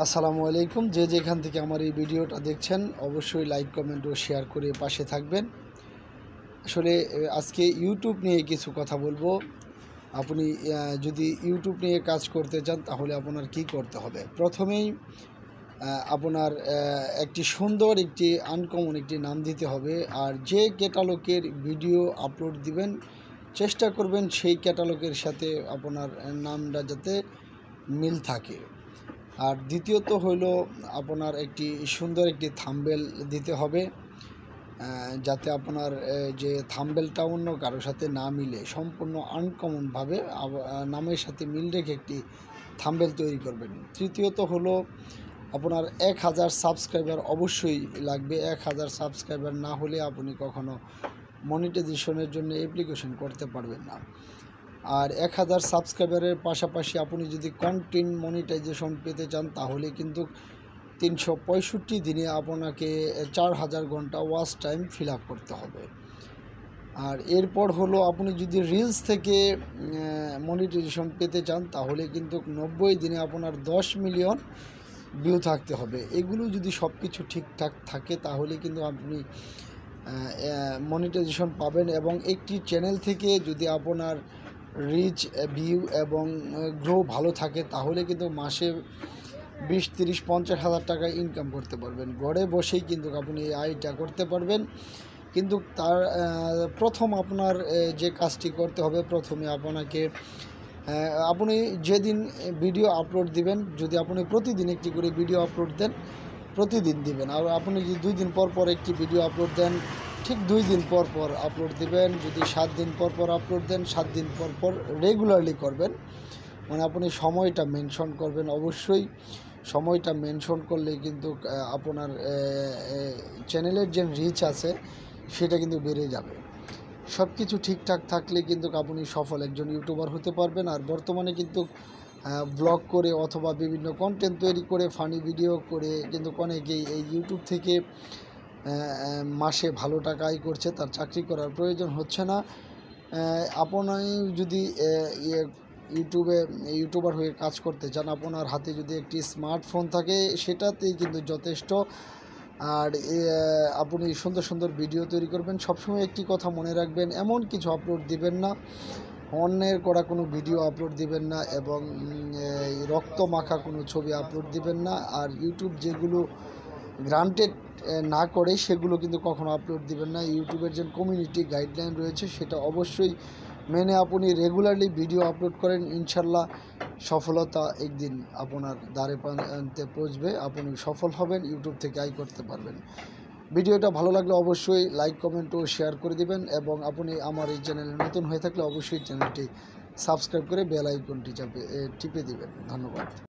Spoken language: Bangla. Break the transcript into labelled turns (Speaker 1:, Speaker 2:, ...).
Speaker 1: আসসালামু আলাইকুম। যে যেখান থেকে আমার এই ভিডিওটা দেখছেন অবশ্যই লাইক কমেন্ট ও শেয়ার করে পাশে থাকবেন। আসলে আজকে ইউটিউব নিয়ে কিছু কথা বলবো। আপনি যদি ইউটিউব নিয়ে কাজ করতে চান তাহলে আপনার কি করতে হবে? প্রথমেই আপনার একটি সুন্দর একটি আনকমন একটি নাম দিতে হবে। আর যে ক্যাটালগের ভিডিও আপলোড দিবেন চেষ্টা করবেন সেই ক্যাটালগের সাথে আপনার নামটা যাতে মিল থাকে। আর দ্বিতীয়ত হলো আপনার একটি সুন্দর একটি থাম্বনেল দিতে হবে, যাতে আপনার যে থাম্বনেলটা অন্য কারোর সাথে না মিলে সম্পূর্ণ আনকমনভাবে নামের সাথে মিল রেখে একটি থাম্বনেল তৈরি করবেন। তৃতীয়ত হলো আপনার 1000 সাবস্ক্রাইবার অবশ্যই লাগবে। 1000 সাবস্ক্রাইবার না হলে আপনি কখনো মনিটাইজেশনের জন্য অ্যাপ্লিকেশন করতে পারবেন না। আর 1000 সাবস্ক্রাইবারের পাশাপাশি আপনি যদি কন্টেন্ট মনিটাইজেশন পেতে চান তাহলে কিন্তু 365 দিনে আপনাকে 4000 ঘন্টা ওয়াচ টাইম ফিল আপ করতে হবে। আর এরপর হলো আপনি যদি রিলস থেকে মনিটাইজেশন পেতে চান তাহলে কিন্তু 90 দিনে আপনার 10 মিলিয়ন ভিউ থাকতে হবে। এগুলো যদি সব কিছু ঠিকঠাক থাকে তাহলে কিন্তু আপনি মনিটাইজেশন পাবেন। এবং একটি চ্যানেল থেকে যদি আপনার রিচ, ভিউ এবং গ্রো ভালো থাকে তাহলে কিন্তু মাসে 20, 30, 50 হাজার টাকা ইনকাম করতে পারবেন। ঘরে বসেই কিন্তু আপনি এই আয়টা করতে পারবেন। কিন্তু তার প্রথম আপনার যে কাজটি করতে হবে, প্রথমে আপনাকে আপনি যেদিন ভিডিও আপলোড দিবেন, যদি আপনি প্রতিদিন একটি করে ভিডিও আপলোড দেন প্রতিদিন দিবেন। আর আপনি যদি 2 দিন পর পর একটি ভিডিও আপলোড দেন ঠিক 2 দিন পর পর আপলোড দিবেন। যদি 7 দিন পর পর আপলোড দেন 7 দিন পর পর রেগুলারলি করবেন। মানে আপনি সময়টা মেনশন করবেন। অবশ্যই সময়টা মেনশন করলে কিন্তু আপনার চ্যানেলের যে রিচ আছে সেটা কিন্তু বেড়ে যাবে। সব কিছু ঠিকঠাক থাকলে কিন্তু আপনি সফল একজন ইউটিউবার হতে পারবেন। আর বর্তমানে কিন্তু ব্লগ করে অথবা বিভিন্ন কন্টেন্ট তৈরি করে ফানি ভিডিও করে কিন্তু অনেকেই এই ইউটিউব থেকে মাসে ভালো টাকা আয় করছে। তার চাকরি করার প্রয়োজন হচ্ছে না। আপনি যদি ইউটিউবার হয়ে কাজ করতে চান, আপনার হাতে যদি একটি স্মার্টফোন থাকে সেটাতেই কিন্তু যথেষ্ট। আর আপনি সুন্দর সুন্দর ভিডিও তৈরি করবেন। সবসময় একটি কথা মনে রাখবেন, এমন কিছু আপলোড দিবেন না, অন্যের করা কোনো ভিডিও আপলোড দিবেন না এবং রক্ত মাখা কোনো ছবি আপলোড দিবেন না। আর ইউটিউব যেগুলো গ্রান্টেড না করে সেগুলো কিন্তু কখনো আপলোড দিবেন না। ইউটিউবের যে কমিউনিটি গাইডলাইন রয়েছে সেটা অবশ্যই মেনে আপনি রেগুলারলি ভিডিও আপলোড করেন, ইনশাল্লাহ সফলতা একদিন আপনার দ্বারে প্রান্তে পৌঁছবে। আপনি সফল হবেন, ইউটিউব থেকে আয় করতে পারবেন। ভিডিওটা ভালো লাগলে অবশ্যই লাইক কমেন্ট ও শেয়ার করে দিবেন। এবং আপনি আমার এই চ্যানেলে নতুন হয়ে থাকলে অবশ্যই চ্যানেলটি সাবস্ক্রাইব করে বেল আইকনটি টিপে দিবেন। ধন্যবাদ।